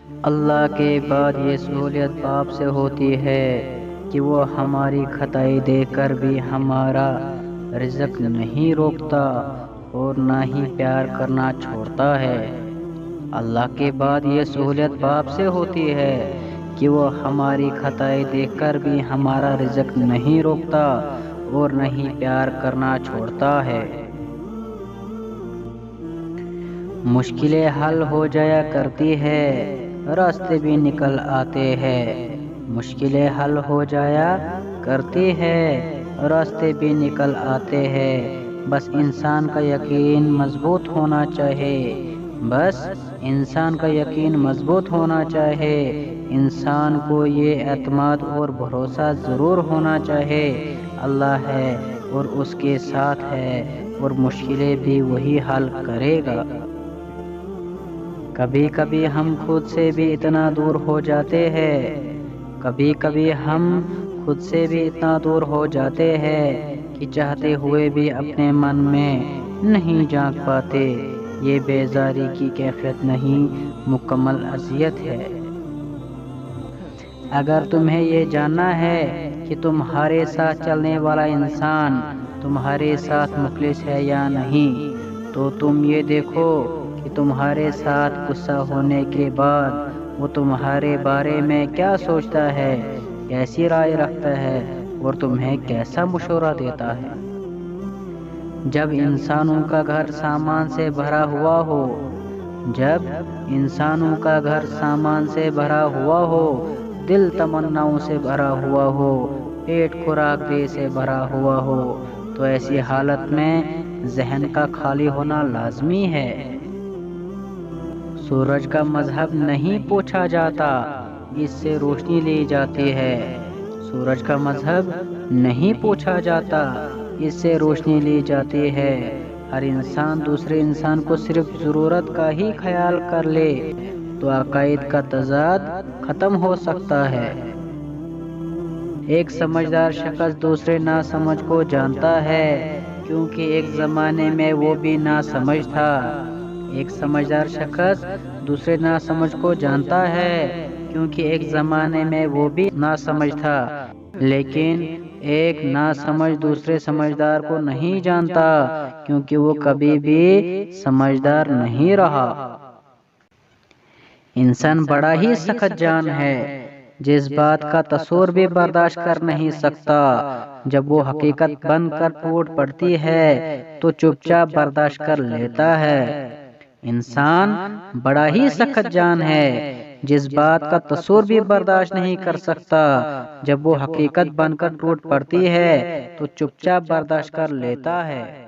اللہ کے بعد یہ سہولیت باپ سے ہوتی ہے کہ وہ ہماری خطائی دیکھ کر بھی ہمارا رزق نہیں روکتا اور نہ ہی پیار کرنا چھوڑتا ہے۔ اللہ کے بعد یہ سہولیت باپ سے ہوتی ہے کہ وہ ہماری خطائی دیکھ کر بھی ہمارا رزق نہیں روکتا اور نہ ہی پیار کرنا چھوڑتا ہے۔ مشکلیں حل ہو جایا کرتی ہے، راستے بھی نکل آتے ہیں۔ مشکلیں حل ہو جایا کرتی ہے، راستے بھی نکل آتے ہیں۔ بس انسان کا یقین مضبوط ہونا چاہے، بس انسان کا یقین مضبوط ہونا چاہے۔ انسان کو یہ اعتماد اور بھروسہ ضرور ہونا چاہے، اللہ ہے اور اس کے ساتھ ہے اور مشکلیں بھی وہی حل کرے گا۔ کبھی کبھی ہم خود سے بھی اتنا دور ہو جاتے ہیں، کبھی کبھی ہم خود سے بھی اتنا دور ہو جاتے ہیں کہ چاہتے ہوئے بھی اپنے من میں نہیں جھانک پاتے۔ یہ بیزاری کی کیفیت نہیں، مکمل اذیت ہے۔ اگر تمہیں یہ جاننا ہے کہ تمہارے ساتھ چلنے والا انسان تمہارے ساتھ مخلص ہے یا نہیں، تو تم یہ دیکھو کہ تمہارے ساتھ غصہ ہونے کے بعد وہ تمہارے بارے میں کیا سوچتا ہے، کیسی رائے رکھتا ہے اور تمہیں کیسا مشورہ دیتا ہے۔ جب انسانوں کا گھر سامان سے بھرا ہوا ہو، جب انسانوں کا گھر سامان سے بھرا ہوا ہو، دل تمناؤں سے بھرا ہوا ہو، پیٹ خوراک دے سے بھرا ہوا ہو، تو ایسی حالت میں ذہن کا خالی ہونا لازمی ہے۔ سورج کا مذہب نہیں پوچھا جاتا، اس سے روشنی لی جاتی ہے۔ سورج کا مذہب نہیں پوچھا جاتا، اس سے روشنی لی جاتی ہے۔ ہر انسان دوسرے انسان کو صرف ضرورت کا ہی خیال کر لے تو عقائد کا تضاد ختم ہو سکتا ہے۔ ایک سمجھدار شخص دوسرے ناسمجھ کو جانتا ہے کیونکہ ایک زمانے میں وہ بھی ناسمجھ تھا۔ ایک سمجھدار شخص دوسرے ناسمجھ کو جانتا ہے کیونکہ ایک زمانے میں وہ بھی ناسمجھ تھا، لیکن ایک ناسمجھ دوسرے سمجھدار کو نہیں جانتا کیونکہ وہ کبھی بھی سمجھدار نہیں رہا۔ انسان بڑا ہی سخت جان ہے، جس بات کا تصور بھی برداشت کر نہیں سکتا۔ جب وہ حقیقت بن کر ٹوٹ پڑتی ہے تو چپ چاپ برداشت کر لیتا ہے۔ انسان بڑا ہی سخت جان ہے، جس بات کا تصور بھی برداشت نہیں کر سکتا۔ جب وہ حقیقت بن کر ٹوٹ پڑتی ہے تو چپ چاپ برداشت کر لیتا ہے۔